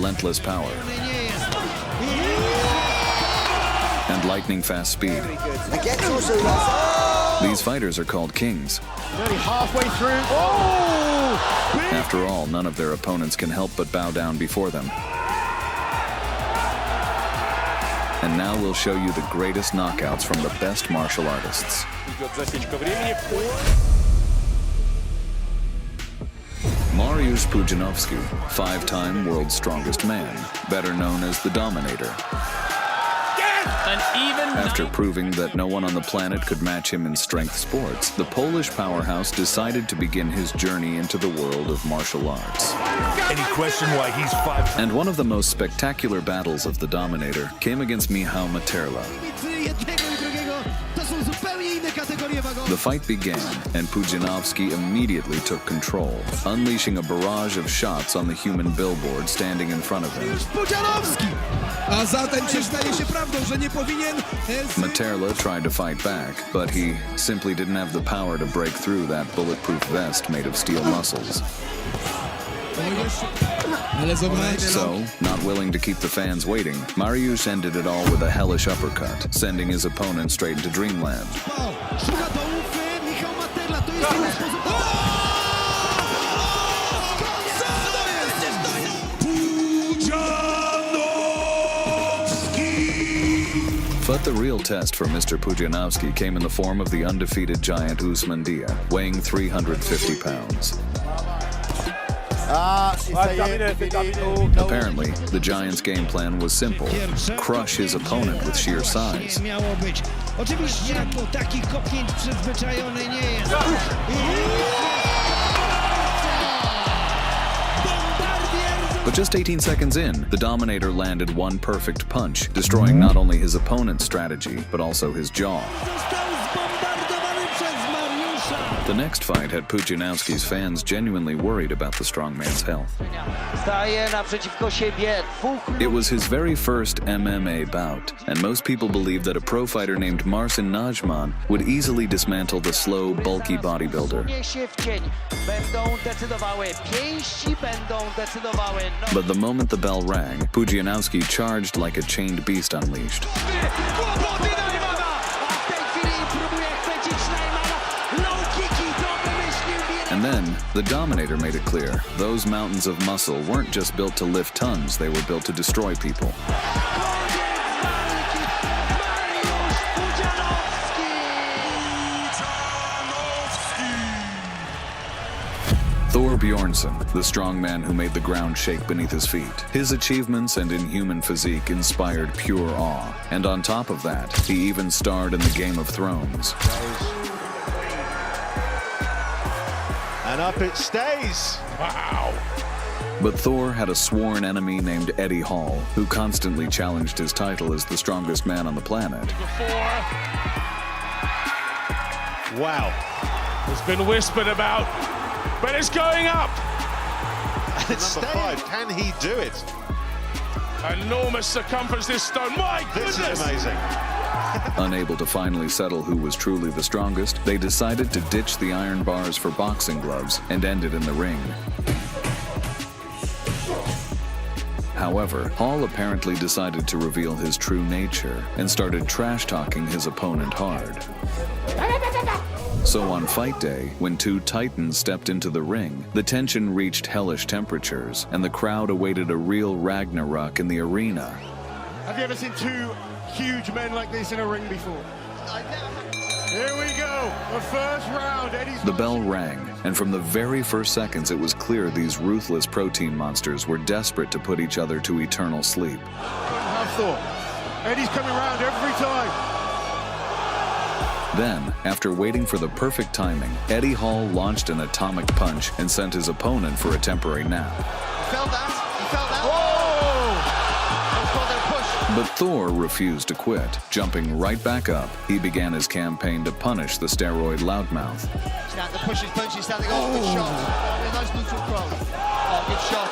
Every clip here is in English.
relentless power and lightning-fast speed. These fighters are called kings. Nearly halfway through. Oh! After all, none of their opponents can help but bow down before them. And now we'll show you the greatest knockouts from the best martial artists. Marius Pudzianowski, 5-time world's strongest man, better known as the Dominator. After proving that no one on the planet could match him in strength sports, the Polish powerhouse decided to begin his journey into the world of martial arts. Any question why he's 5? And one of the most spectacular battles of the Dominator came against Michał Materla. The fight began, and Pudzianowski immediately took control, unleashing a barrage of shots on the human billboard standing in front of him. Materla tried to fight back, but he simply didn't have the power to break through that bulletproof vest made of steel muscles. So, not willing to keep the fans waiting, Mariusz ended it all with a hellish uppercut, sending his opponent straight into dreamland. But the real test for Mr. Pudzianowski came in the form of the undefeated giant Usman Dia, weighing 350 pounds. Apparently, the giant's game plan was simple: crush his opponent with sheer size. But just 18 seconds in, the Dominator landed one perfect punch, destroying not only his opponent's strategy, but also his jaw. The next fight had Pudzianowski's fans genuinely worried about the strongman's health. It was his very first MMA bout, and most people believed that a pro fighter named Marcin Najman would easily dismantle the slow, bulky bodybuilder. But the moment the bell rang, Pudzianowski charged like a chained beast unleashed. And then, the Dominator made it clear, those mountains of muscle weren't just built to lift tons, they were built to destroy people. Thor Bjornson, the strongman who made the ground shake beneath his feet. His achievements and inhuman physique inspired pure awe. And on top of that, he even starred in the Game of Thrones. And up it stays. Wow. But Thor had a sworn enemy named Eddie Hall, who constantly challenged his title as the strongest man on the planet. Wow. It's been whispered about, but it's going up. And it's number 5. Can he do it? Enormous circumference, this stone. My goodness. This is amazing. Unable to finally settle who was truly the strongest, they decided to ditch the iron bars for boxing gloves and end it in the ring. However, Hall apparently decided to reveal his true nature and started trash-talking his opponent hard. So on fight day, when two titans stepped into the ring, the tension reached hellish temperatures, and the crowd awaited a real Ragnarok in the arena. Have you ever seen two huge men like this in a ring before? Here we go, the first round. The bell rang, and from the very first seconds it was clear these ruthless protein monsters were desperate to put each other to eternal sleep. Have thought. Eddie's coming around every time. Then, after waiting for the perfect timing, Eddie Hall launched an atomic punch and sent his opponent for a temporary nap. He felt that. Whoa! But Thor refused to quit. Jumping right back up, he began his campaign to punish the steroid loudmouth. The pushes, punches, standing. Oh, good shot. Nice neutral throw. Oh, good shot.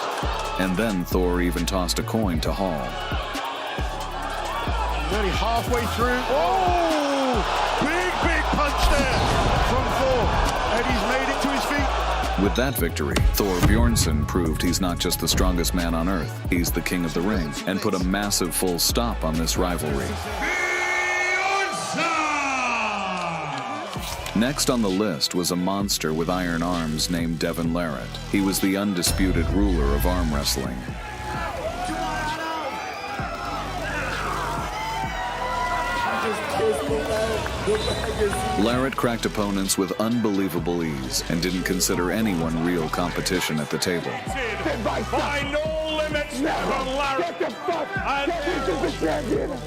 And then Thor even tossed a coin to Hall. Nearly halfway through. Oh! Big punch there from Thor. Eddie's made it to his feet. With that victory, Thor Bjornson proved he's not just the strongest man on earth, he's the king of the ring, and put a massive full stop on this rivalry. Next on the list was a monster with iron arms named Devin Larratt. He was the undisputed ruler of arm wrestling. Larratt cracked opponents with unbelievable ease and didn't consider anyone real competition at the table. By no limits from Larratt.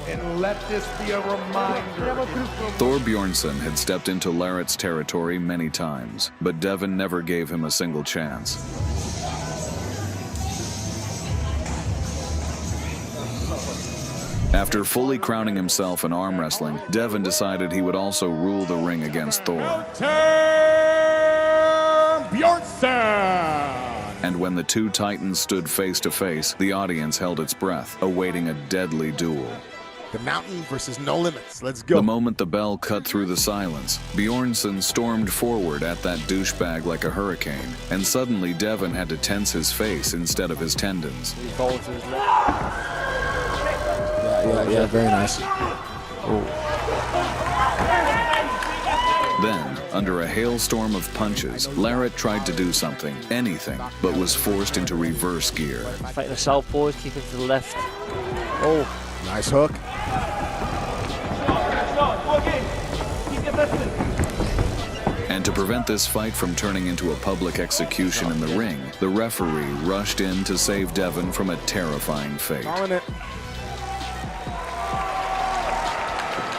And let this be a reminder. Thor Bjornson had stepped into Larratt's territory many times, but Devin never gave him a single chance. After fully crowning himself in arm wrestling, Devin decided he would also rule the ring against Thor. Bjornson! And when the two titans stood face to face, the audience held its breath, awaiting a deadly duel. The mountain versus no limits. Let's go. The moment the bell cut through the silence, Bjornson stormed forward at that douchebag like a hurricane, and suddenly Devin had to tense his face instead of his tendons. Yeah, very nice. Then, under a hailstorm of punches, Larratt tried to do something, anything, but was forced into reverse gear. Fighting the southpaw, keeping to the left. Oh, Nice hook. And to prevent this fight from turning into a public execution in the ring, the referee rushed in to save Devin from a terrifying fate. Calling it.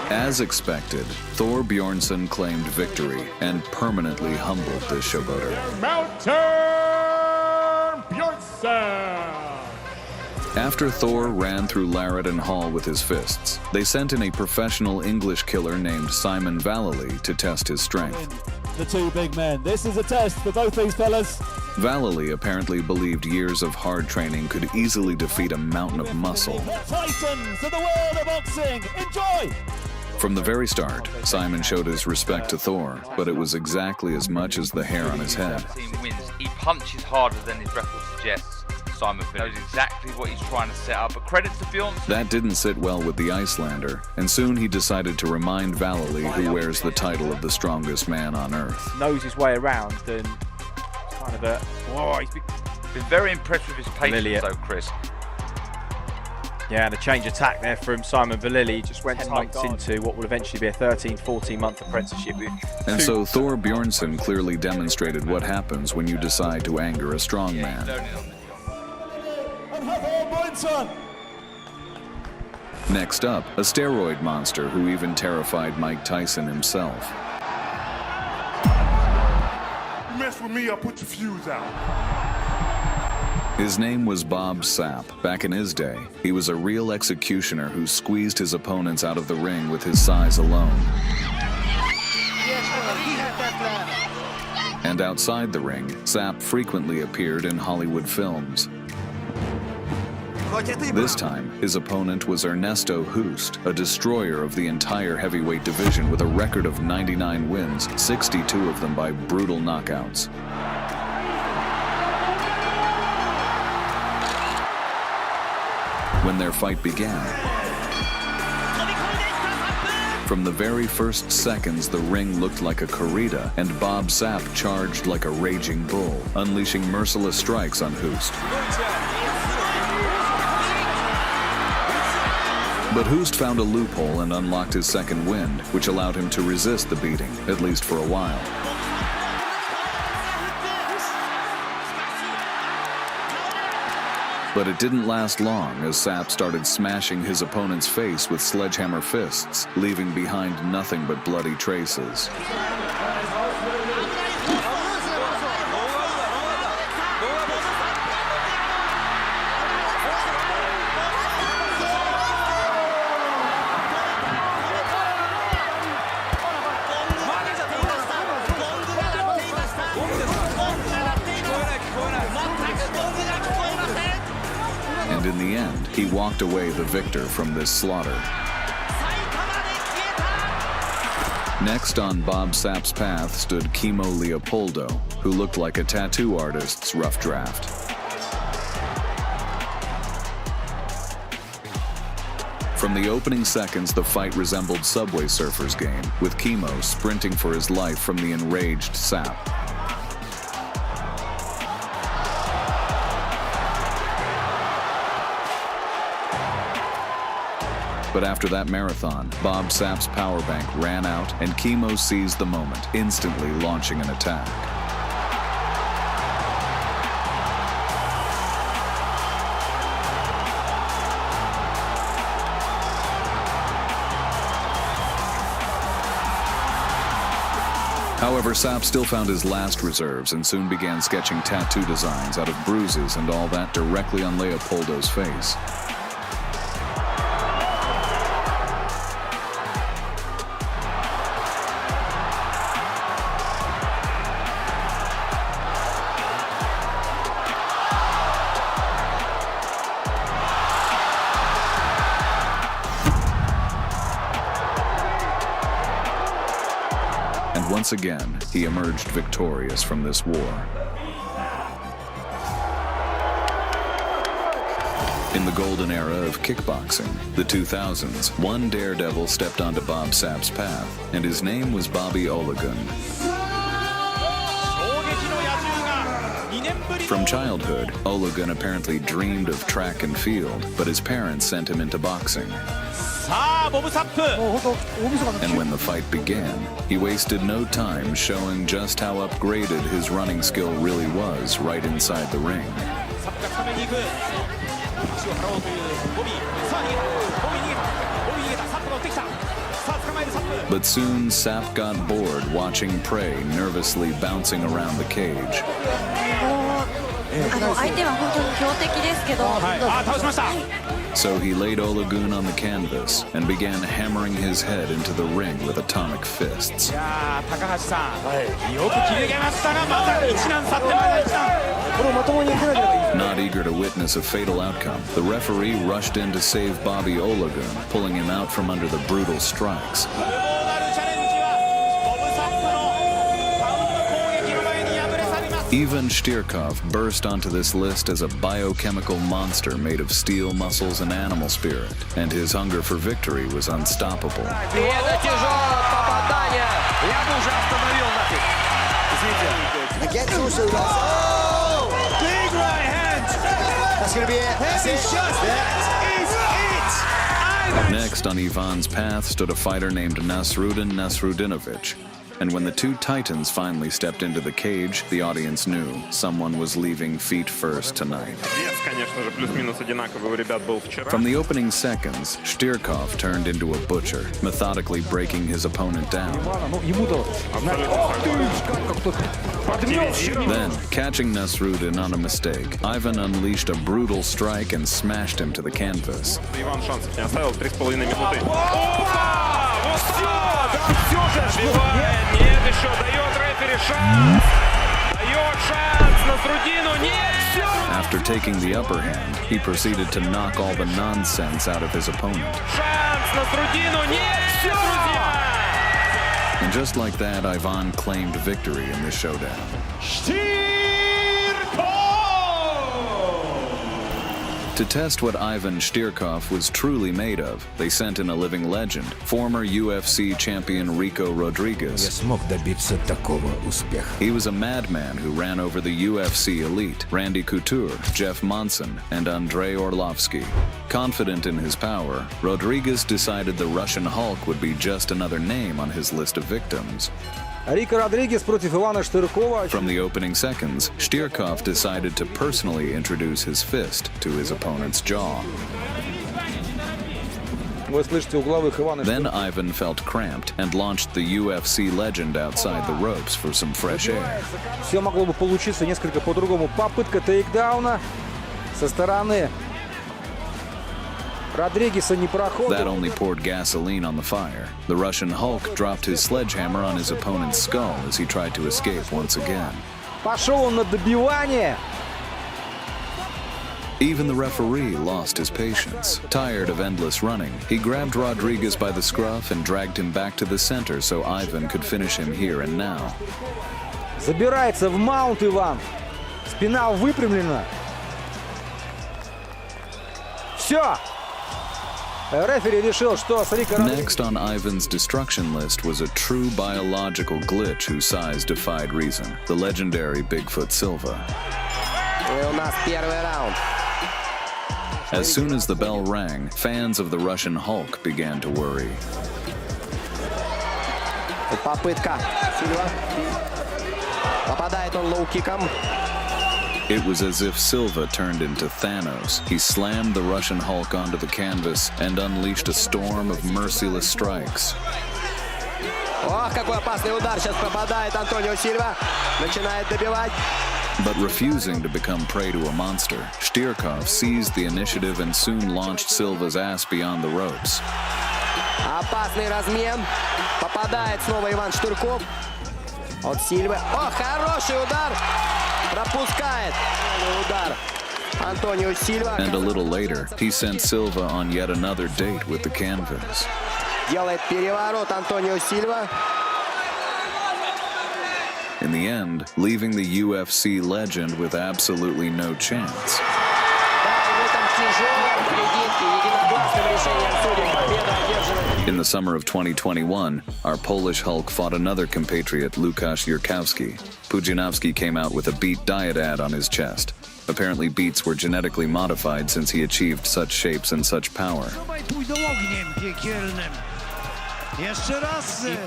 As expected, Thor Bjornson claimed victory and permanently humbled this showboater. Mountain Bjornson! After Thor ran through Larratt and Hall with his fists, they sent in a professional English killer named Simon Vallely to test his strength. The two big men. This is a test for both these fellas. Vallely apparently believed years of hard training could easily defeat a mountain of muscle. The titans of the world of boxing. Enjoy! From the very start, Simon showed his respect to Thor, but it was exactly as much as the hair on his head. He punches harder than his record suggests. Simon knows exactly what he's trying to set up, but credit to Bjornson. That didn't sit well with the Icelander, and soon he decided to remind Vallely who wears the title of the strongest man on earth. knows his way around and kind of a... Whoa, he's been very impressed with his patience though, Chris. Yeah, and a change of tack there from Simon Vallely. Just went 10 months into what will eventually be a 14-month apprenticeship with. And so Thor Bjornson clearly demonstrated what happens when you decide to anger a strongman. Next up, a steroid monster who even terrified Mike Tyson himself. You mess with me, I'll put your fuse out. His name was Bob Sapp. Back in his day, he was a real executioner who squeezed his opponents out of the ring with his size alone. And outside the ring, Sapp frequently appeared in Hollywood films. This time, his opponent was Ernesto Hoost, a destroyer of the entire heavyweight division with a record of 99 wins, 62 of them by brutal knockouts. When their fight began, from the very first seconds, the ring looked like a corrida, and Bob Sapp charged like a raging bull, unleashing merciless strikes on Hoost. But Hoost found a loophole and unlocked his second wind, which allowed him to resist the beating, at least for a while. But it didn't last long as Sapp started smashing his opponent's face with sledgehammer fists, leaving behind nothing but bloody traces. And in the end, he walked away the victor from this slaughter. Next on Bob Sapp's path stood Kimo Leopoldo, who looked like a tattoo artist's rough draft. From the opening seconds, the fight resembled Subway Surfers' game, with Kimo sprinting for his life from the enraged Sapp. But after that marathon, Bob Sapp's power bank ran out and Kimo seized the moment, instantly launching an attack. However, Sapp still found his last reserves and soon began sketching tattoo designs out of bruises and all that directly on Leopoldo's face. And once again, he emerged victorious from this war. In the golden era of kickboxing, the 2000s, one daredevil stepped onto Bob Sapp's path, and his name was Bobby Ologun. From childhood, Ologun apparently dreamed of track and field, but his parents sent him into boxing. And when the fight began, he wasted no time showing just how upgraded his running skill really was right inside the ring. But soon, Sapp got bored watching prey nervously bouncing around the cage. So he laid Ologun on the canvas and began hammering his head into the ring with atomic fists. Not eager to witness a fatal outcome, the referee rushed in to save Bobby Ologun, pulling him out from under the brutal strikes. Even Shtyrkov burst onto this list as a biochemical monster made of steel muscles and animal spirit, and his hunger for victory was unstoppable. Big right hand! That's going to be it. That's it. That is it! Next on Ivan's path stood a fighter named Nasrudin Nasrudinovich. And when the two titans finally stepped into the cage, the audience knew someone was leaving feet first tonight. From the opening seconds, Shtyrkov turned into a butcher, methodically breaking his opponent down. Then, catching Nasrudin on a mistake, Ivan unleashed a brutal strike and smashed him to the canvas. After taking the upper hand, he proceeded to knock all the nonsense out of his opponent. And just like that, Ivan claimed victory in this showdown. To test what Ivan Shtyrkov was truly made of, they sent in a living legend, former UFC champion Rico Rodriguez. He was a madman who ran over the UFC elite, Randy Couture, Jeff Monson, and Andrei Orlovsky. Confident in his power, Rodriguez decided the Russian Hulk would be just another name on his list of victims. From the opening seconds, Shtyrkov decided to personally introduce his fist to his opponent's jaw. Then Ivan felt cramped and launched the UFC legend outside the ropes for some fresh air. That only poured gasoline on the fire. The Russian Hulk dropped his sledgehammer on his opponent's skull as he tried to escape once again. Even the referee lost his patience. Tired of endless running, he grabbed Rodriguez by the scruff and dragged him back to the center so Ivan could finish him here and now. Забирается в маунт Иван. Спина выпрямлена. Все. Рефери решил, что Next on Ivan's destruction list was a true biological glitch whose size defied reason. The legendary Bigfoot Silva. И у нас первый раунд. As soon as the bell rang, fans of the Russian Hulk began to worry. Попытка. Сильва. Попадает он лоу-киком. It was as if Silva turned into Thanos. He slammed the Russian Hulk onto the canvas and unleashed a storm of merciless strikes. Ох, какой опасный удар сейчас попадает Антонио Сильва. Начинает добивать. But refusing to become prey to a monster, Shtyrkov seized the initiative and soon launched Silva's ass beyond the ropes. Опасный размен. Попадает снова Иван Shtyrkov. От Сильвы. О, хороший удар. Пропускает удар Антонио Сильва. And a little later, he sent Silva on yet another date with the canvas. Делает переворот Антонио Сильва. In the end, leaving the UFC legend with absolutely no chance. In the summer of 2021, our Polish Hulk fought another compatriot, Łukasz Sturkov. Pudzianowski came out with a beet diet ad on his chest. Apparently beets were genetically modified since he achieved such shapes and such power.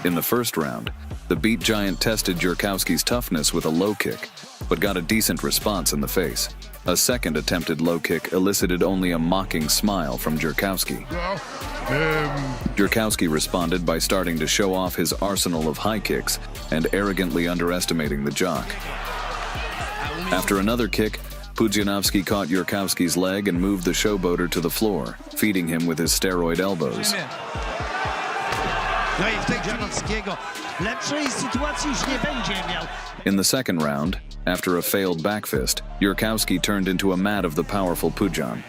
In the first round, the beet giant tested Sturkov's toughness with a low kick, but got a decent response in the face. A second attempted low kick elicited only a mocking smile from Sturkov. Sturkov responded by starting to show off his arsenal of high kicks and arrogantly underestimating the jock. After another kick, Pudzianowski caught Sturkov's leg and moved the showboater to the floor, feeding him with his steroid elbows. In the second round, after a failed back fist, Sturkov turned into a mat of the powerful Pudzian.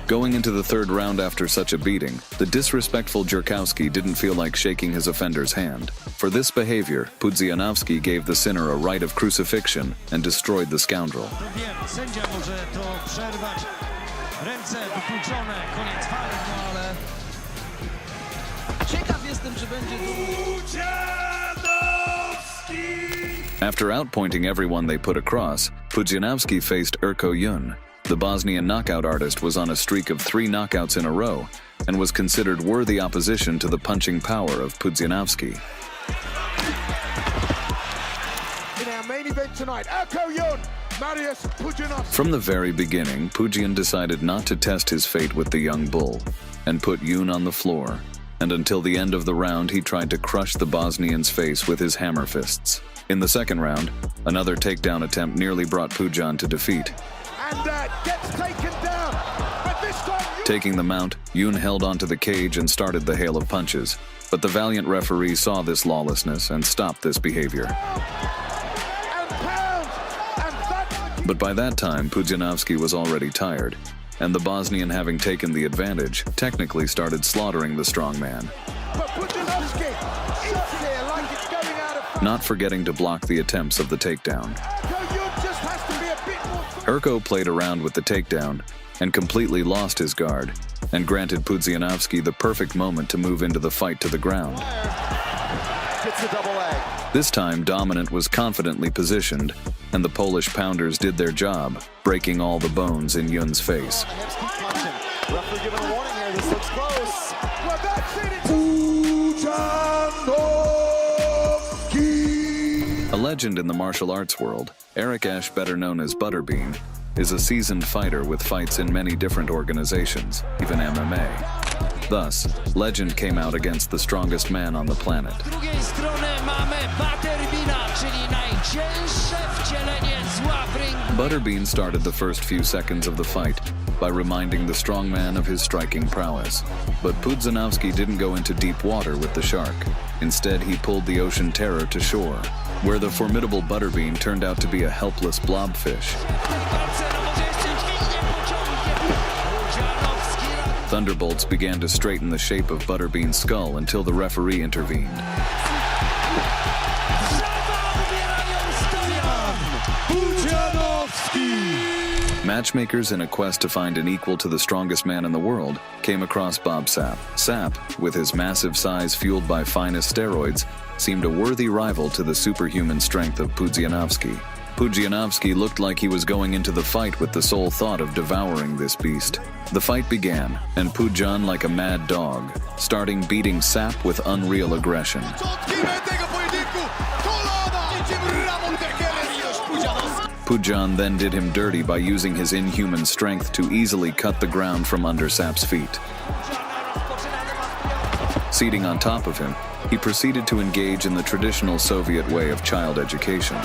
Going into the third round after such a beating, the disrespectful Sturkov didn't feel like shaking his offender's hand. For this behavior, Pudzianowski gave the sinner a rite of crucifixion and destroyed the scoundrel. After outpointing everyone they put across, Pudzianowski faced Erko Yun. The Bosnian knockout artist was on a streak of 3 knockouts in a row and was considered worthy opposition to the punching power of Pudzianowski. In our main event tonight, Erko Yun, Marius Pudzianowski. From the very beginning, Pudzian decided not to test his fate with the young bull and put Yun on the floor. And until the end of the round, he tried to crush the Bosnian's face with his hammer fists. In the second round, another takedown attempt nearly brought Pudzian to defeat. And gets taken down. But this time, Taking the mount, Yun held onto the cage and started the hail of punches. But the valiant referee saw this lawlessness and stopped this behavior. But by that time, Pudzianowski was already tired, and the Bosnian, having taken the advantage, technically started slaughtering the strongman. But Pudzianowski is here like it's going out of... Not forgetting to block the attempts of the takedown. Just has to be a bit more... Erko played around with the takedown and completely lost his guard, and granted Pudzianowski the perfect moment to move into the fight to the ground. Gets a double leg. This time, Dominant was confidently positioned, and the Polish pounders did their job, breaking all the bones in Yun's face. Referee giving a warning here. This looks close. Well, that's it. A legend in the martial arts world, Eric Esch, better known as Butterbean, is a seasoned fighter with fights in many different organizations, even MMA. Thus, Legend came out against the strongest man on the planet. Butterbean started the first few seconds of the fight, by reminding the strongman of his striking prowess. But Pudzianowski didn't go into deep water with the shark. Instead, he pulled the ocean terror to shore, where the formidable butterbean turned out to be a helpless blobfish. Thunderbolts began to straighten the shape of Butterbean's skull until the referee intervened. Matchmakers in a quest to find an equal to the strongest man in the world came across Bob Sapp. Sapp, with his massive size fueled by finest steroids, seemed a worthy rival to the superhuman strength of Pudzianowski. Pudzianowski looked like he was going into the fight with the sole thought of devouring this beast. The fight began, and Pudjan, like a mad dog, starting beating Sapp with unreal aggression. Pudjan then did him dirty by using his inhuman strength to easily cut the ground from under Sapp's feet. Seating on top of him, he proceeded to engage in the traditional Soviet way of child education.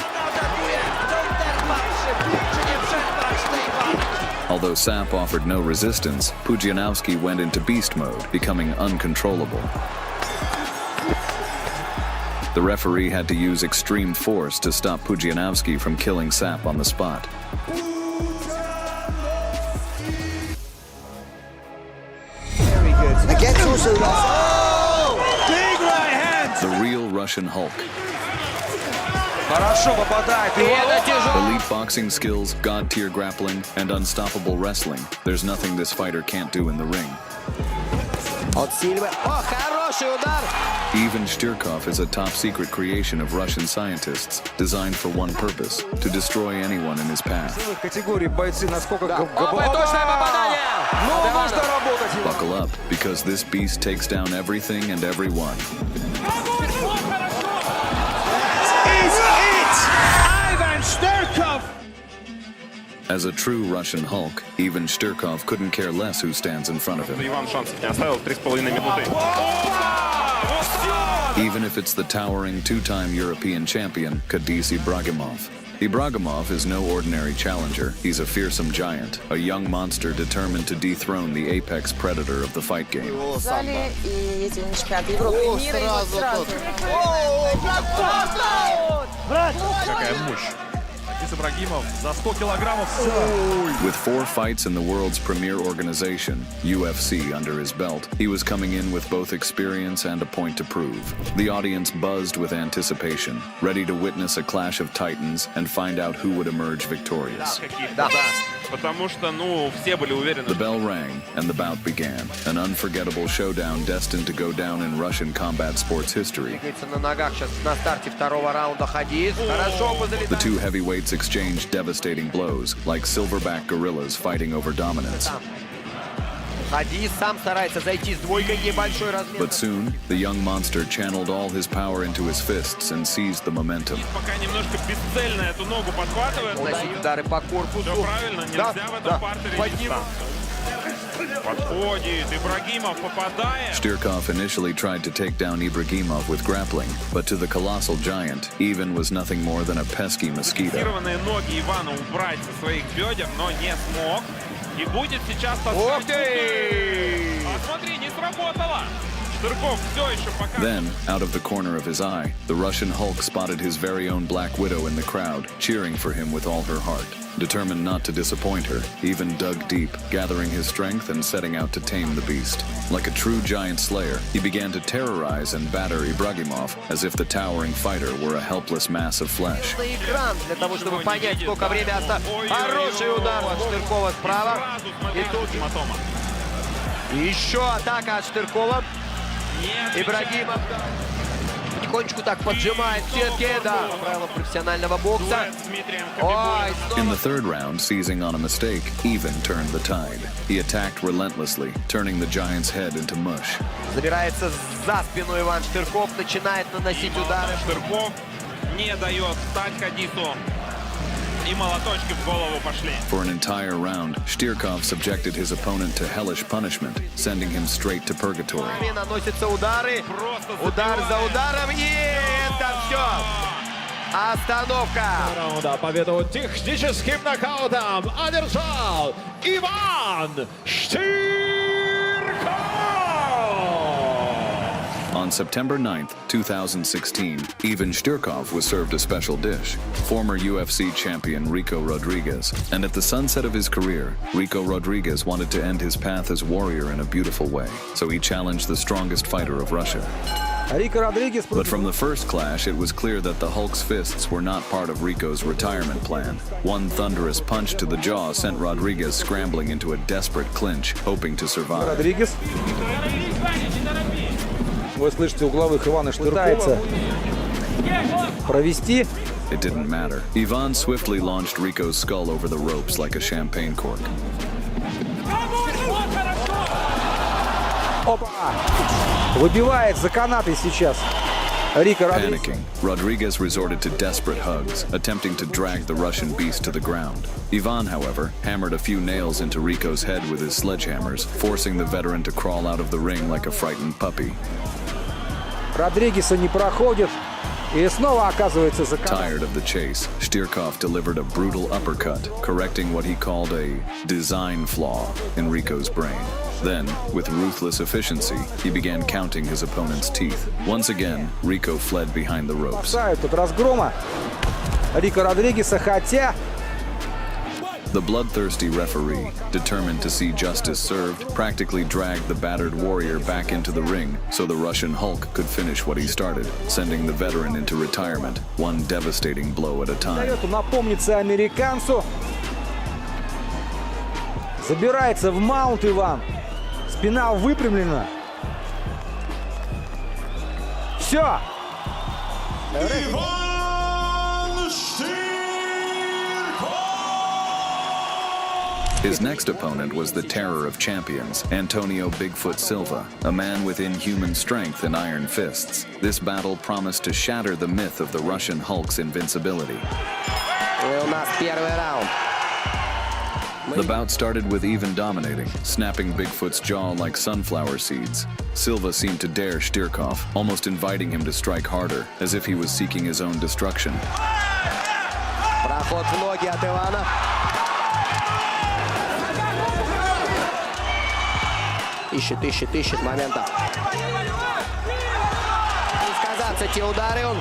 Although Sapp offered no resistance, Pudzianowski went into beast mode, becoming uncontrollable. The referee had to use extreme force to stop Pudzianowski from killing Sapp on the spot. Very good. Again, also. Oh! Big right hand! The real Russian Hulk. Хорошо попадает. Elite boxing skills, god-tier grappling, and unstoppable wrestling. There's nothing this fighter can't do in the ring. От Сильвы. О, хороший удар. Even Shtyrkov is a top-secret creation of Russian scientists, designed for one purpose: to destroy anyone in his path. Категории бойцы, насколько точное попадание. Ну, нужно работать. Buckle up, because this beast takes down everything and everyone. Sturkov! As a true Russian Hulk, even Sturkov couldn't care less who stands in front of him. Even if it's the towering two-time European champion, Kadis Ibragimov. Ibragimov is no ordinary challenger. He's a fearsome giant, a young monster determined to dethrone the apex predator of the fight game. With 4 fights in the world's premier organization, UFC, under his belt, he was coming in with both experience and a point to prove. The audience buzzed with anticipation, ready to witness a clash of titans and find out who would emerge victorious. The bell rang, and the bout began, an unforgettable showdown destined to go down in Russian combat sports history. The two heavyweights exchanged devastating blows, like silverback gorillas fighting over dominance. But soon, the young monster channeled all his power into his fists and seized the momentum. Shtyrkov initially tried to take down Ibragimov with grappling, but to the colossal giant, Ivan was nothing more than a pesky mosquito. Then, out of the corner of his eye, the Russian Hulk spotted his very own Black Widow in the crowd, cheering for him with all her heart. Determined not to disappoint her, Ivan dug deep, gathering his strength and setting out to tame the beast. Like a true giant slayer, he began to terrorize and batter Ibragimov as if the towering fighter were a helpless mass of flesh. Еще атака от Shtyrkova. Ибрагимов потихонечку так поджимает сетки, да, правила профессионального бокса. In the third round, seizing on a mistake, Ivan turned the tide. He attacked relentlessly, turning the giant's head into mush. Забирается за спину Иван Shtyrkov, начинает наносить удары. Shtyrkov не дает встать Кадису. И молоточки в голову пошли. For an entire round, Shtyrkov subjected his opponent to hellish punishment, sending him straight to purgatory. Наносятся удары, удар за ударом, и это все. Остановка. Раунда победу техническим нокаутом одержал Иван Shtyrkov. On September 9th, 2016, Ivan Sturkov was served a special dish. Former UFC champion Rico Rodriguez. And at the sunset of his career, Rico Rodriguez wanted to end his path as warrior in a beautiful way. So he challenged the strongest fighter of Russia. But from the first clash, it was clear that the Hulk's fists were not part of Rico's retirement plan. One thunderous punch to the jaw sent Rodriguez scrambling into a desperate clinch, hoping to survive. Rodriguez. Вы слышите угловых Ивана Штыркова. Провести. It didn't matter. Ivan swiftly launched Rico's skull over the ropes like a champagne cork. Опа! Выбивает за канаты сейчас. Рико Родригес. Panicking, Rodriguez resorted to desperate hugs, attempting to drag the Russian beast to the ground. Ivan, however, hammered a few nails into Rico's head with his sledgehammers, forcing the veteran to crawl out of the ring like a frightened puppy. Родригеса не проходит. И снова оказывается за канатом. Tired of the chase, Shtyrkov delivered a brutal uppercut, correcting what he called a design flaw in Rico's brain. Then, with ruthless efficiency, he began counting his opponent's teeth. Once again, Rico fled behind the ropes. Тут разгрома Рико Родригеса, хотя... The bloodthirsty referee, determined to see justice served, practically dragged the battered warrior back into the ring so the Russian Hulk could finish what he started, sending the veteran into retirement, one devastating blow at a time. Напомнится американцу. Забирается в маунт Иван. Спина выпрямлена. Все. His next opponent was the terror of champions, Antonio Bigfoot Silva, a man with inhuman strength and iron fists. This battle promised to shatter the myth of the Russian Hulk's invincibility. The bout started with even dominating, snapping Bigfoot's jaw like sunflower seeds. Silva seemed to dare Shtyrkov, almost inviting him to strike harder, as if he was seeking his own destruction. Проход в ноги от Ивана. Ищет момента. Не сказаться те удары он.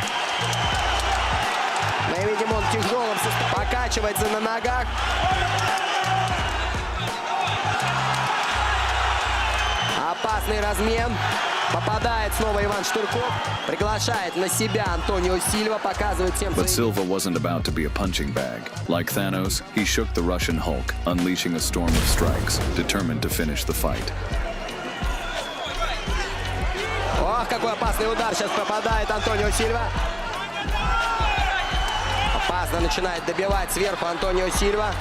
Мы видим, он тяжелым покачивается на ногах. Опасный размен. Попадает снова Иван Shtyrkov. Приглашает на себя Антонио Сильва. Показывает всем. But Silva wasn't about to be a punching bag. Like Thanos, he shook the Russian Hulk, unleashing a storm of strikes, determined to finish the fight. Ох, какой опасный удар сейчас попадает Антонио Сильва. Опасно начинает добивать сверху Антонио Сильва.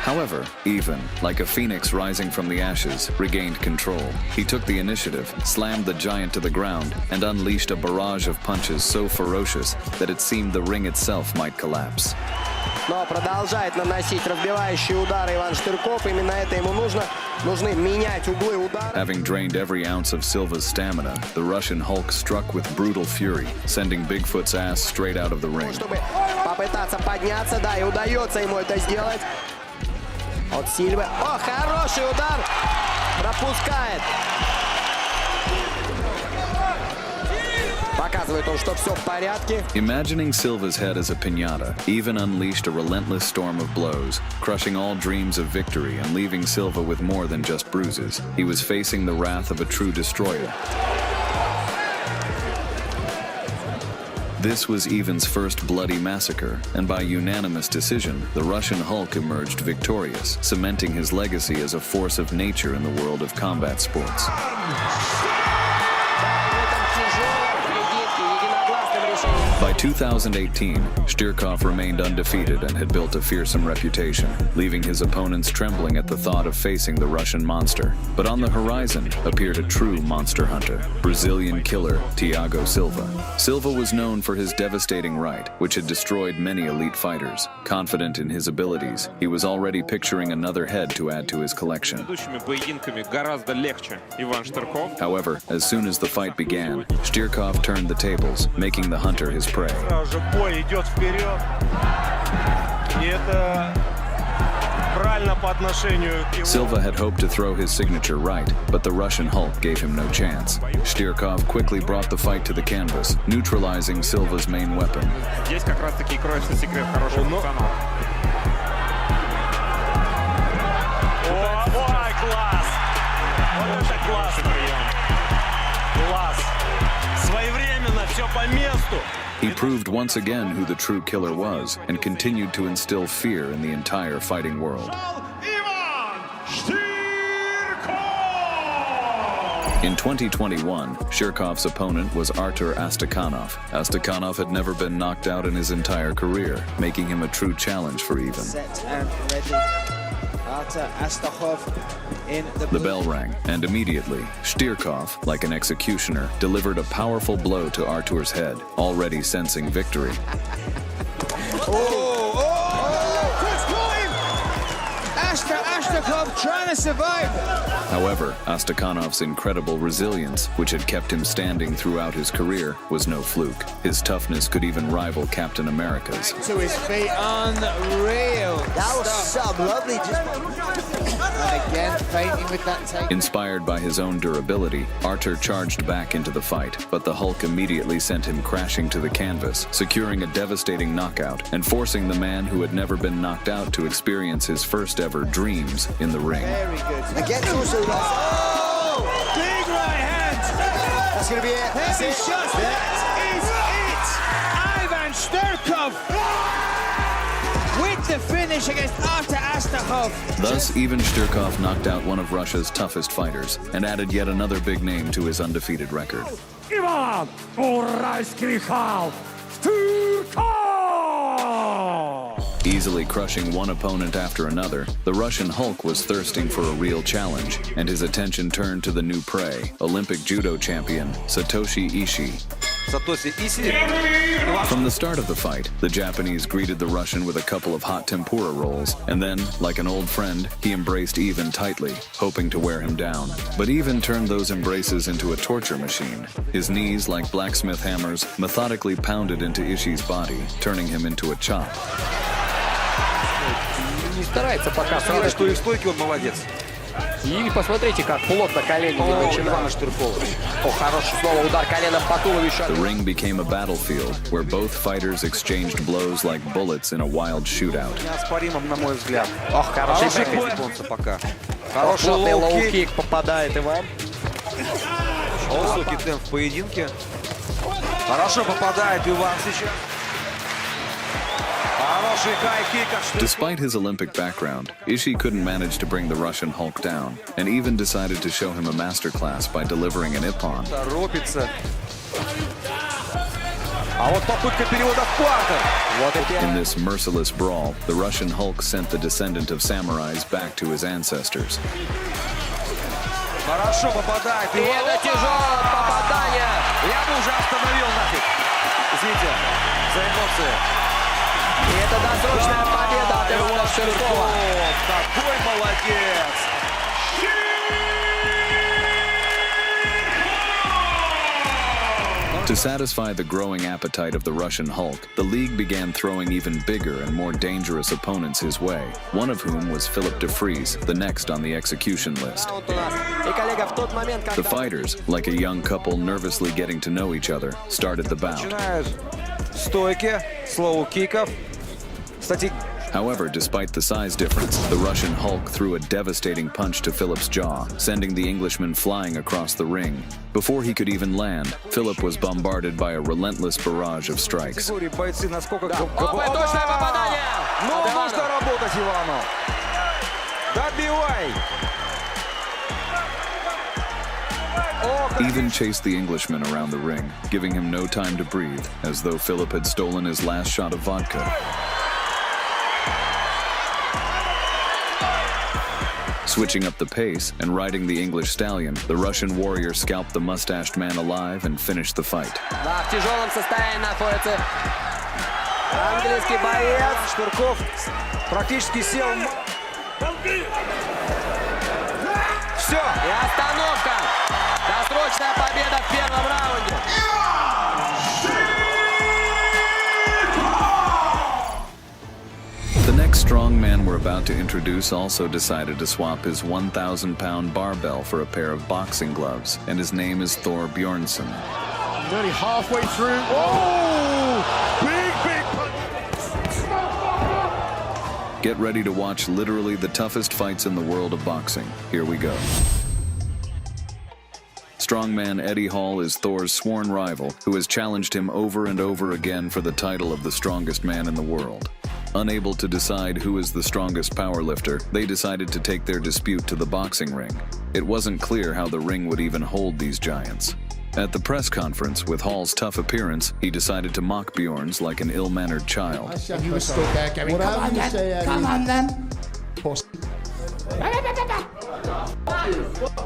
However, Ivan, like a phoenix rising from the ashes, regained control. He took the initiative, slammed the giant to the ground, and unleashed a barrage of punches so ferocious that it seemed the ring itself might collapse. Но продолжает наносить разбивающие удары Иван Shtyrkov. Именно это ему нужно. Нужны менять углы удара. Having drained every ounce of Silva's stamina, the Russian Hulk struck with brutal fury, sending Bigfoot's ass straight out of the ring. Чтобы попытаться подняться, да, и удается ему это сделать. От Сильвы. О, хороший удар! Пропускает. Показывает он, что все в порядке. Imagining Silva's head as a piñata, Ivan unleashed a relentless storm of blows, crushing all dreams of victory and leaving Silva with more than just bruises. He was facing the wrath of a true destroyer. This was Ivan's first bloody massacre, and by unanimous decision, the Russian Hulk emerged victorious, cementing his legacy as a force of nature in the world of combat sports. By 2018, Shtyrkov remained undefeated and had built a fearsome reputation, leaving his opponents trembling at the thought of facing the Russian monster. But on the horizon appeared a true monster hunter, Brazilian killer Thiago Silva. Silva was known for his devastating right, which had destroyed many elite fighters. Confident in his abilities, he was already picturing another head to add to his collection. However, as soon as the fight began, Shtyrkov turned the tables, making the hunter his prey. Сразу же бой идет вперед. И это правильно по отношению к его. Silva had hoped to throw his signature right, but the Russian Hulk gave him no chance. Shtyrkov quickly brought the fight to the canvas, neutralizing Silva's main weapon. Здесь как раз таки кроется секрет хорошего пацана. Ой, класс! Вот это классный прием. Класс. Своевременно, все по месту. He proved once again who the true killer was and continued to instill fear in the entire fighting world. In 2021, Shtyrkov's opponent was Artur Astakhanov. Astakhanov had never been knocked out in his entire career, making him a true challenge for even. Set and ready. Artur Astakhanov in The bell rang, and immediately, Shtyrkov, like an executioner, delivered a powerful blow to Artur's head, already sensing victory. Shtyrkov trying to survive. However, Astakhanov's incredible resilience, which had kept him standing throughout his career, was no fluke. His toughness could even rival Captain America's. To his feet, unreal. That was so lovely. And again, fainting with that take. Inspired by his own durability, Artur charged back into the fight, but the Hulk immediately sent him crashing to the canvas, securing a devastating knockout and forcing the man who had never been knocked out to experience his first ever dreams in the ring. Very good. Again, also Big right hand. that's going to be it. That's Heavy it. shots. That is it. Ivan Sturkov with the finish against Artur Astakhanov. Thus, even Shtyrkov knocked out one of Russia's toughest fighters and added yet another big name to his undefeated record. Иван Уральский Халк Sturkov! Easily crushing one opponent after another, the Russian Hulk was thirsting for a real challenge, and his attention turned to the new prey, Olympic judo champion Satoshi Ishii. From the start of the fight, the Japanese greeted the Russian with a couple of hot tempura rolls, and then, like an old friend, he embraced Ivan tightly, hoping to wear him down. But Ivan turned those embraces into a torture machine. His knees, like blacksmith hammers, methodically pounded into Ishii's body, turning him into a chop. Не старается пока сразу. Что и в стойке он молодец. И посмотрите, как плотно колени не начинают. О, хороший снова удар коленом по туловищу. The ring became a battlefield where both fighters exchanged blows like bullets in a wild shootout. Неоспоримым, на мой взгляд. Ох, хороший Хороший бой бэк. японца пока. Хороший Хороший лоу-кик. лоу-кик попадает Иван. Высокий темп в поединке. Хорошо попадает Иван сейчас. Хороший хай-кик от Shtyrkov. Despite his Olympic background, Ishii couldn't manage to bring the Russian Hulk down, and even decided to show him a masterclass by delivering an ippon. Торопится. А вот попытка перевода в квартер. Вот и In this merciless brawl, the Russian Hulk sent the descendant of samurais back to his ancestors. Хорошо попадает. И это тяжелое попадание. Я бы уже остановил нафиг. Извините за эмоции. И это досрочная победа от Ивана Shtyrkova. Какой молодец! To satisfy the growing appetite of the Russian Hulk, the league began throwing even bigger and more dangerous opponents his way, one of whom was Philip de Vries, the next on the execution list. The fighters, like a young couple nervously getting to know each other, started the bout. Начинают стойки, слоу-киков. Кстати, However, despite the size difference, the Russian Hulk threw a devastating punch to Philip's jaw, sending the Englishman flying across the ring. Before he could even land, Philip was bombarded by a relentless barrage of strikes. бойцы насколько... Опа, точное попадание! Ну, нужно работать Ивану. Добивай! Even chased the Englishman around the ring, giving him no time to breathe, as though Philip had stolen his last shot of vodka. Switching up the pace and riding the English stallion, the Russian warrior scalped the mustached man alive and finished the fight. Да, в тяжелом состоянии находится английский боец. Shtyrkov практически сел. Все. И остановка. Досрочная победа в первом раунде. about to introduce also decided to swap his 1,000-pound barbell for a pair of boxing gloves, and his name is Thor Bjornson. Nearly halfway through. Oh! Big punch! Get ready to watch literally the toughest fights in the world of boxing. Here we go. Strongman Eddie Hall is Thor's sworn rival, who has challenged him over and over again for the title of the strongest man in the world. Unable to decide who is the strongest powerlifter, they decided to take their dispute to the boxing ring. It wasn't clear how the ring would even hold these giants. At the press conference, with Hall's tough appearance, he decided to mock Bjorn's like an ill-mannered child. You were still back. I mean, come on then. Come on then.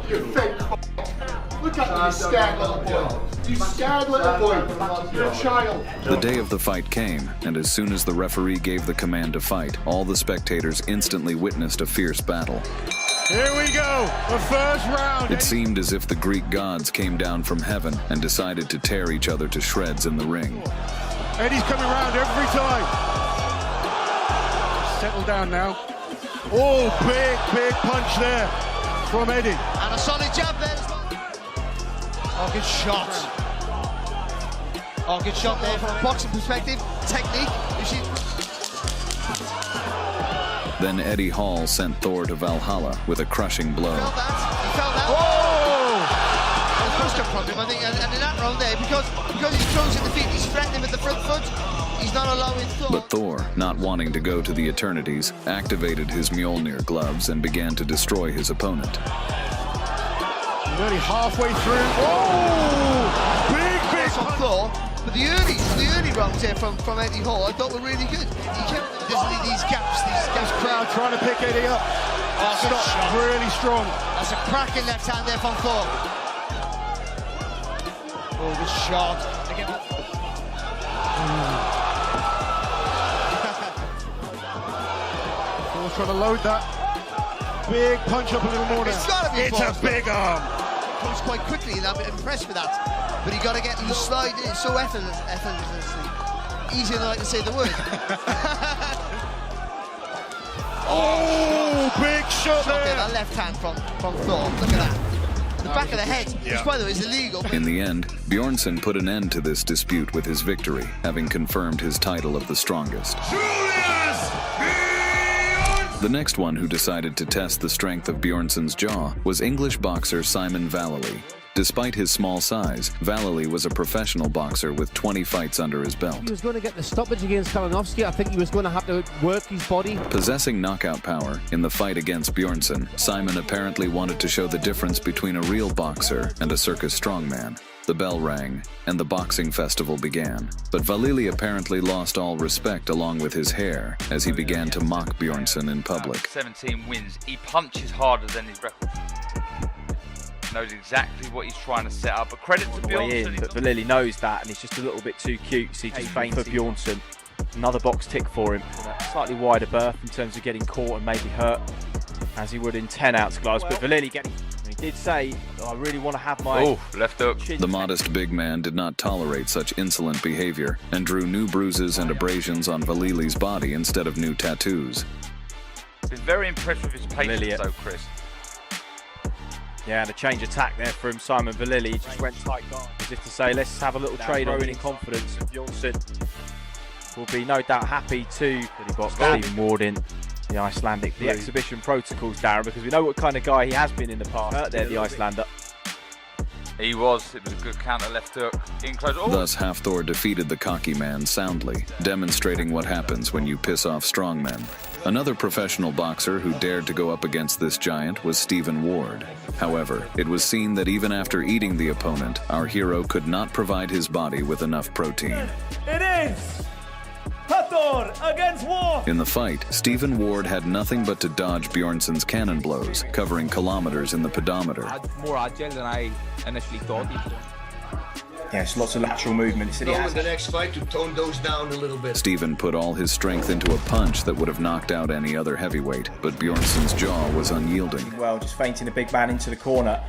You fake. Look at you, scared little boy. You scared little boy. You're a child. The day of the fight came, and as soon as the referee gave the command to fight, all the spectators instantly witnessed a fierce battle. Here we go, the first round. It seemed as if the Greek gods came down from heaven and decided to tear each other to shreds in the ring. Eddie's coming around every time. Settle down now. Oh, big punch there from Eddie. And a solid jab there. Oh, good shot. Oh, good shot there from a boxing perspective. Technique. Then Eddie Hall sent Thor to Valhalla with a crushing blow. He felt that. Oh! Well, the first from him, I think, and in that round there, because he's closing the feet, he's threatening him with the front foot, he's not allowing Thor. But Thor, not wanting to go to the eternities, activated his Mjolnir gloves and began to destroy his opponent. Nearly halfway through. Oh! Big on Thor. But the early rounds here from Eddie Hall, I thought were really good. He kept these gaps. This crowd trying to pick Eddie up. Oh, Stop, really strong. That's a cracking left hand there from Thor. Oh, good shot. Again. Thor's trying to load that. Big punch up a little more now. It's gotta be It's a big arm. Comes quite quickly, and I'm impressed with that. But you got to get him to slide in so effortlessly. Easier than I can say the word. Oh, big shot there. That left hand from Thor. Look at that. The back of the head, which by the way is illegal. In the end, Bjornson put an end to this dispute with his victory, having confirmed his title of the strongest. The next one who decided to test the strength of Bjornson's jaw was English boxer Simon Vallely. Despite his small size, Vallely was a professional boxer with 20 fights under his belt. He was going to get the stoppage against Kalinowski. I think he was going to have to work his body. Possessing knockout power, in the fight against Bjornson, Simon apparently wanted to show the difference between a real boxer and a circus strongman. The bell rang, and the boxing festival began. But Vallely apparently lost all respect along with his hair as he began to mock Bjornson in public. 17 wins. He punches harder than his record. Knows exactly what he's trying to set up. But credit to Bjornson. But Vallely knows that, and he's just a little bit too cute, so he just feints for Bjornson. Another box tick for him. A slightly wider berth in terms of getting caught and maybe hurt, as he would in 10-ounce gloves. But Vallely getting... He did say, I really want to have my... left hook. The modest big man did not tolerate such insolent behavior and drew new bruises and abrasions on Vallely's body instead of new tattoos. Been very impressed with his patience though, Chris. Yeah, and a change of tack there from Simon Vallely. He just went tight guard, as if to say, let's have a little trade on in confidence. And Bjornson will be no doubt happy to box Stephen Ward in the Icelandic. The exhibition protocols, Darren, because we know what kind of guy he has been in the past. Hurt there, the Icelander. He was. It was a good counter left hook. In close. Thus, Thor defeated the cocky man soundly, demonstrating what happens when you piss off strongmen. Another professional boxer who dared to go up against this giant was Stephen Ward. However, it was seen that even after eating the opponent, our hero could not provide his body with enough protein. It is Thor against Ward. In the fight, Stephen Ward had nothing but to dodge Bjornson's cannon blows, covering kilometers in the pedometer. More agile than I initially thought he was. Yes, lots of lateral movement. He said he has the next fight to tone those down a little bit. Stephen put all his strength into a punch that would have knocked out any other heavyweight, but Bjornson's jaw was unyielding. Well, just feinting the big man into the corner.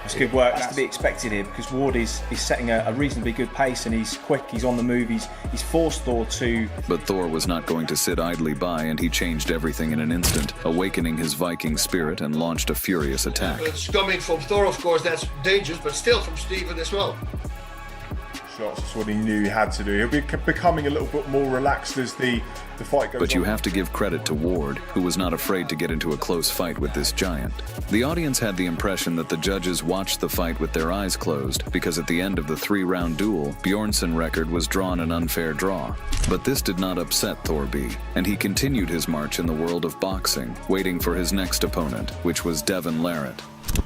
It's good work. That's to be expected here because Ward is setting a reasonably good pace and he's quick, he's on the move, he's forced Thor to... But Thor was not going to sit idly by, and he changed everything in an instant, awakening his Viking spirit and launched a furious attack. It's coming from Thor, of course, that's dangerous, but still from Steven as well. Shots, that's what he knew he had to do. He'll be becoming a little bit more relaxed as the fight goes on. But you have to give credit to Ward, who was not afraid to get into a close fight with this giant. The audience had the impression that the judges watched the fight with their eyes closed, because at the end of the 3-round duel, Bjornson record was drawn an unfair draw. But this did not upset Thor B, and he continued his march in the world of boxing, waiting for his next opponent, which was Devin Larratt.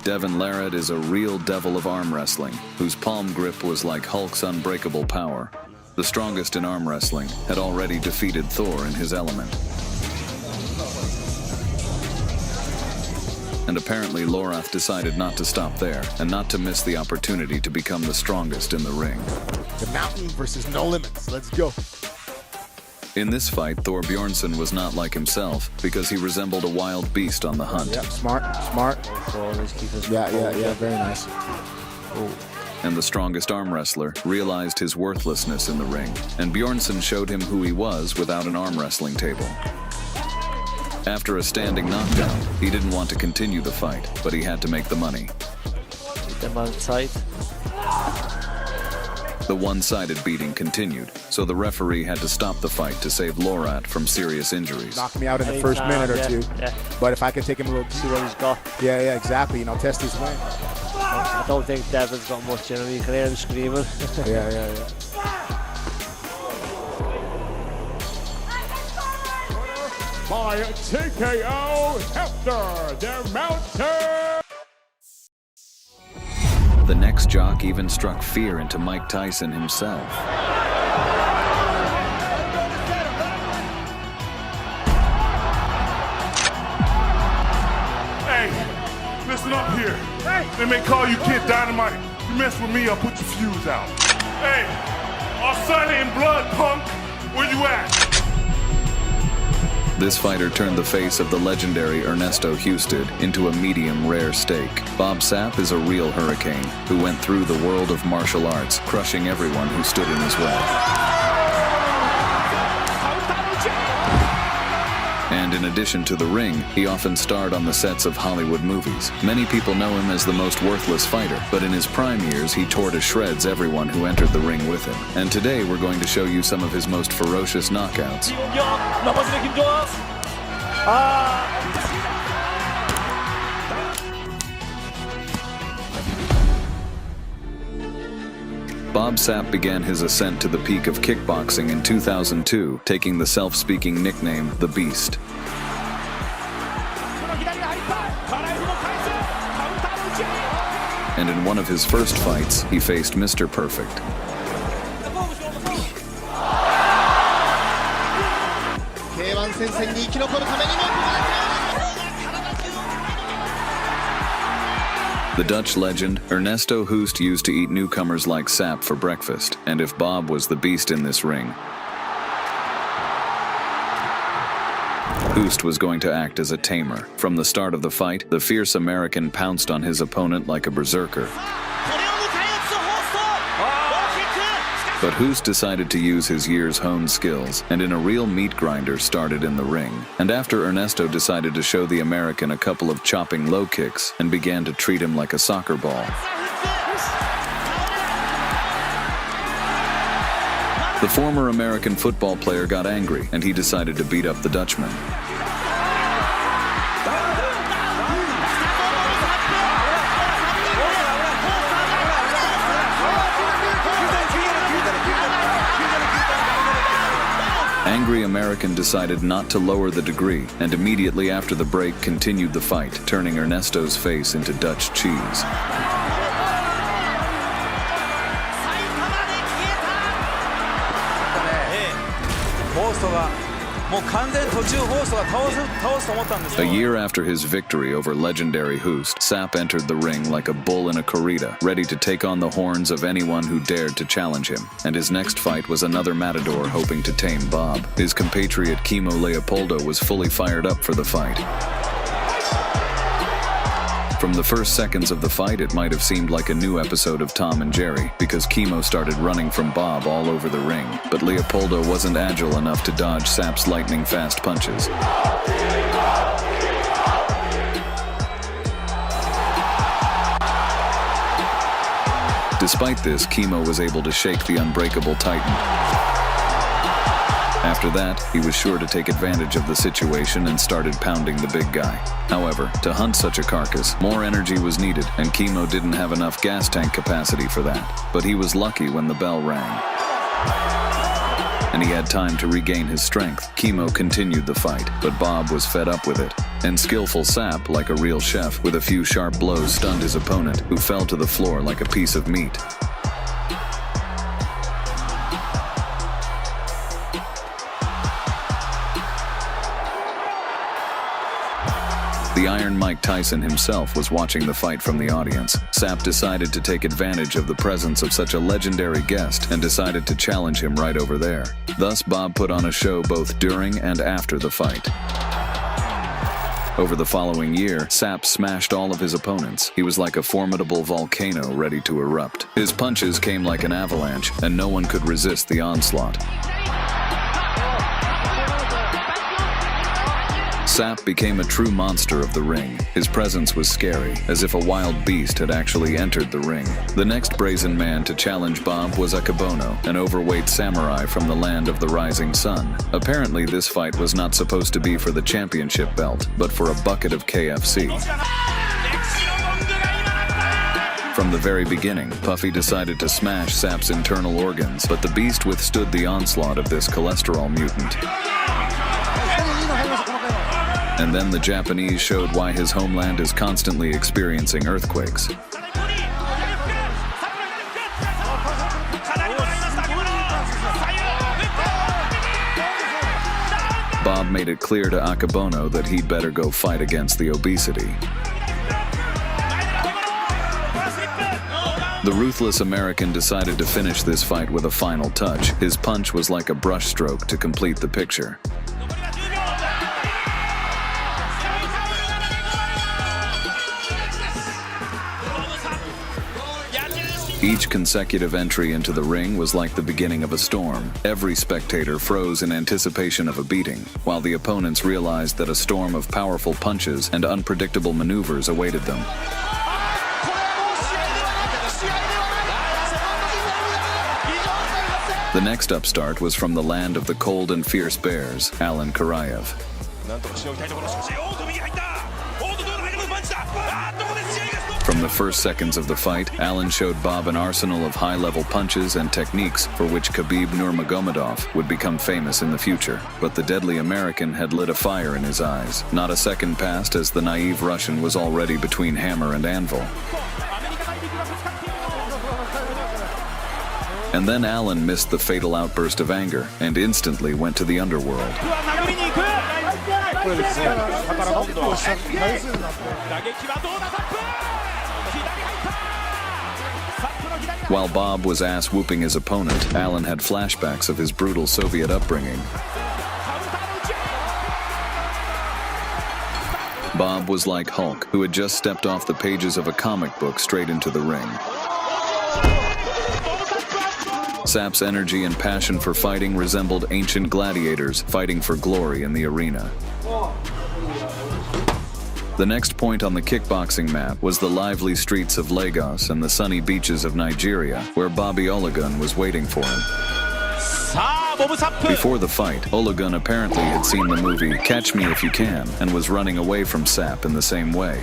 Devin Larratt is a real devil of arm wrestling, whose palm grip was like Hulk's unbreakable power. The strongest in arm wrestling had already defeated Thor in his element. And apparently Lorath decided not to stop there, and not to miss the opportunity to become the strongest in the ring. The mountain versus no limits. Let's go. In this fight, Thor Bjornson was not like himself, because he resembled a wild beast on the hunt. Yep, smart. Yeah, very nice. Ooh. And the strongest arm wrestler realized his worthlessness in the ring, and Bjornson showed him who he was without an arm wrestling table. After a standing knockdown, he didn't want to continue the fight, but he had to make the money. The one-sided beating continued, so the referee had to stop the fight to save Lorath from serious injuries. Knocked me out in the first minute or two. Yeah. But if I could take him a little... See what he's got. Yeah, exactly. Test his wing. I don't think Devin's got much in him. You can hear him screaming. Yeah. By TKO after their mountain. The next jock even struck fear into Mike Tyson himself. Hey, listen up here. They may call you Kid Dynamite. You mess with me, I'll put your fuse out. Hey, all Sonny and Blood, punk. Where you at? This fighter turned the face of the legendary Ernesto Husted into a medium rare steak. Bob Sapp is a real hurricane who went through the world of martial arts, crushing everyone who stood in his way. And in addition to the ring, he often starred on the sets of Hollywood movies. Many people know him as the most worthless fighter, but in his prime years, he tore to shreds everyone who entered the ring with him. And today, we're going to show you some of his most ferocious knockouts. Bob Sapp began his ascent to the peak of kickboxing in 2002, taking the self-speaking nickname, The Beast. And in one of his first fights, he faced Mr. Perfect. The Dutch legend, Ernesto Hust, used to eat newcomers like Sapp for breakfast, and if Bob was the beast in this ring, Hust was going to act as a tamer. From the start of the fight, the fierce American pounced on his opponent like a berserker. But Hust decided to use his years' honed skills, and in a real meat grinder started in the ring. And after Ernesto decided to show the American a couple of chopping low kicks and began to treat him like a soccer ball. The former American football player got angry, and he decided to beat up the Dutchman. Angry American decided not to lower the degree, and immediately after the break continued the fight, turning Ernesto's face into Dutch cheese. A year after his victory over legendary Hust, Sapp entered the ring like a bull in a corrida, ready to take on the horns of anyone who dared to challenge him. And his next fight was another matador hoping to tame Bob. His compatriot Kimo Leopoldo was fully fired up for the fight. From the first seconds of the fight, it might have seemed like a new episode of Tom and Jerry, because Chemo started running from Bob all over the ring, but Leopoldo wasn't agile enough to dodge Sapp's lightning-fast punches. Despite this, Chemo was able to shake the unbreakable Titan. After that, he was sure to take advantage of the situation and started pounding the big guy. However, to hunt such a carcass, more energy was needed, and Chemo didn't have enough gas tank capacity for that. But he was lucky when the bell rang, and he had time to regain his strength. Chemo continued the fight, but Bob was fed up with it. And skillful Sapp, like a real chef, with a few sharp blows stunned his opponent, who fell to the floor like a piece of meat. The Iron Mike Tyson himself was watching the fight from the audience. Sapp decided to take advantage of the presence of such a legendary guest and decided to challenge him right over there. Thus, Bob put on a show both during and after the fight. Over the following year, Sapp smashed all of his opponents. He was like a formidable volcano ready to erupt. His punches came like an avalanche, and no one could resist the onslaught. Sapp became a true monster of the ring. His presence was scary, as if a wild beast had actually entered the ring. The next brazen man to challenge Bob was Akabono, an overweight samurai from the land of the rising sun. Apparently, this fight was not supposed to be for the championship belt, but for a bucket of KFC. From the very beginning, Puffy decided to smash Sapp's internal organs, but the beast withstood the onslaught of this cholesterol mutant. And then the Japanese showed why his homeland is constantly experiencing earthquakes. Bob made it clear to Akabono that he'd better go fight against the obesity. The ruthless American decided to finish this fight with a final touch. His punch was like a brushstroke to complete the picture. Each consecutive entry into the ring was like the beginning of a storm. Every spectator froze in anticipation of a beating, while the opponents realized that a storm of powerful punches and unpredictable maneuvers awaited them. The next upstart was from the land of the cold and fierce bears, Alan Karayev. From the first seconds of the fight, Alan showed Bob an arsenal of high-level punches and techniques for which Khabib Nurmagomedov would become famous in the future. But the deadly American had lit a fire in his eyes. Not a second passed as the naive Russian was already between hammer and anvil. And then Alan missed the fatal outburst of anger and instantly went to the underworld. While Bob was ass-whooping his opponent, Alan had flashbacks of his brutal Soviet upbringing. Bob was like Hulk, who had just stepped off the pages of a comic book straight into the ring. Sapp's energy and passion for fighting resembled ancient gladiators fighting for glory in the arena. The next point on the kickboxing map was the lively streets of Lagos and the sunny beaches of Nigeria, where Bobby Ologun was waiting for him. Before the fight, Ologun apparently had seen the movie Catch Me If You Can and was running away from Sapp in the same way.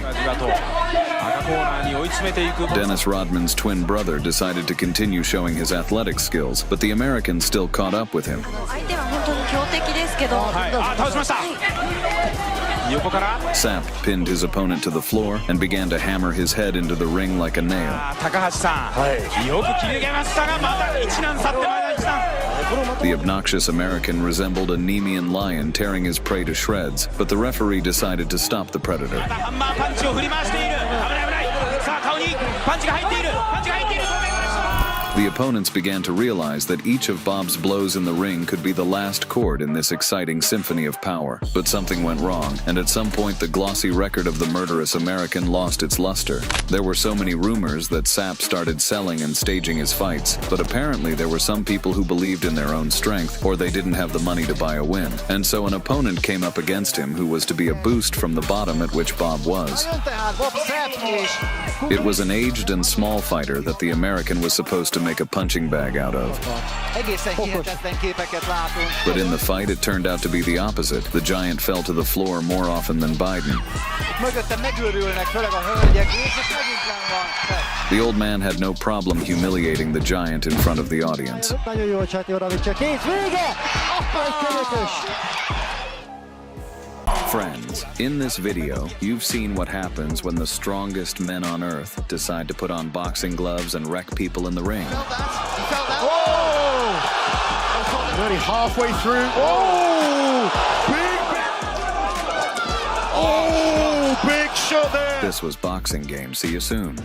Dennis Rodman's twin brother decided to continue showing his athletic skills, but the American still caught up with him. Sapp pinned his opponent to the floor and began to hammer his head into the ring like a nail. The obnoxious American resembled a Nemean lion tearing his prey to shreds, but the referee decided to stop the predator. The opponents began to realize that each of Bob's blows in the ring could be the last chord in this exciting symphony of power. But something went wrong, and at some point the glossy record of the murderous American lost its luster. There were so many rumors that Sapp started selling and staging his fights, but apparently there were some people who believed in their own strength, or they didn't have the money to buy a win. And so an opponent came up against him who was to be a boost from the bottom at which Bob was. It was an aged and small fighter that the American was supposed to make a punching bag out of. But in the fight, it turned out to be the opposite. The giant fell to the floor more often than Biden. The old man had no problem humiliating the giant in front of the audience. Friends, in this video, you've seen what happens when the strongest men on earth decide to put on boxing gloves and wreck people in the ring. Nearly halfway through. Oh! Big shot there! This was Boxing Game. See you soon.